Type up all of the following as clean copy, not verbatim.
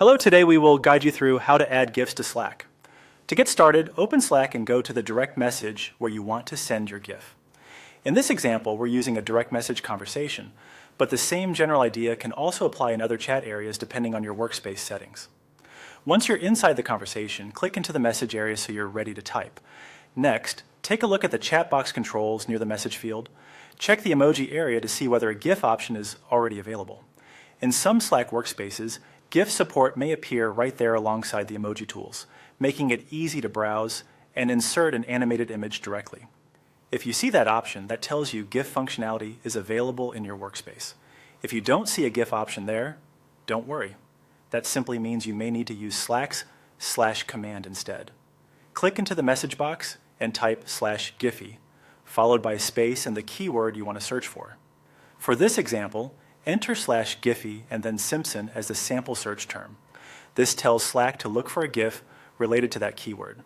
Hello, today we will guide you through how to add GIFs to Slack. To get started, open Slack and go to the direct message where you want to send your GIF. In this example, we're using a direct message conversation, but the same general idea can also apply in other chat areas depending on your workspace settings. Once you're inside the conversation, click into the message area so you're ready to type. Next, take a look at the chat box controls near the message field. Check the emoji area to see whether a GIF option is already available. In some Slack workspaces, GIF support may appear right there alongside the emoji tools, making it easy to browse and insert an animated image directly. If you see that option, that tells you GIF functionality is available in your workspace. If you don't see a GIF option there, don't worry. That simply means you may need to use Slack's /command instead. Click into the message box and type /Giphy, followed by a space and the keyword you want to search for. For this example, enter /Giphy and then Simpson as the sample search term. This tells Slack to look for a GIF related to that keyword.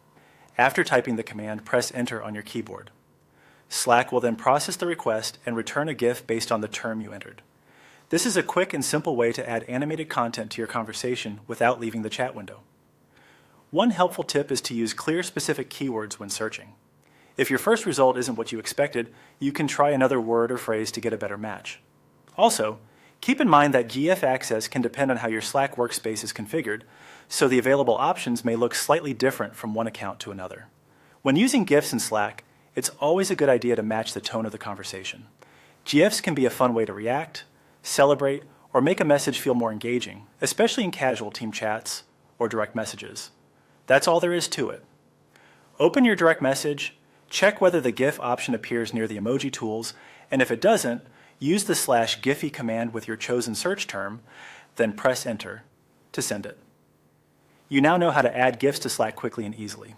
After typing the command, press enter on your keyboard. Slack will then process the request and return a GIF based on the term you entered. This is a quick and simple way to add animated content to your conversation without leaving the chat window. One helpful tip is to use clear, specific keywords when searching. If your first result isn't what you expected, you can try another word or phrase to get a better match. Also, keep in mind that GIF access can depend on how your Slack workspace is configured, so the available options may look slightly different from one account to another. When using GIFs in Slack, it's always a good idea to match the tone of the conversation. GIFs can be a fun way to react, celebrate, or make a message feel more engaging, especially in casual team chats or direct messages. That's all there is to it. Open your direct message, check whether the GIF option appears near the emoji tools, and if it doesn't, use the /Giphy command with your chosen search term, then press enter to send it. You now know how to add GIFs to Slack quickly and easily.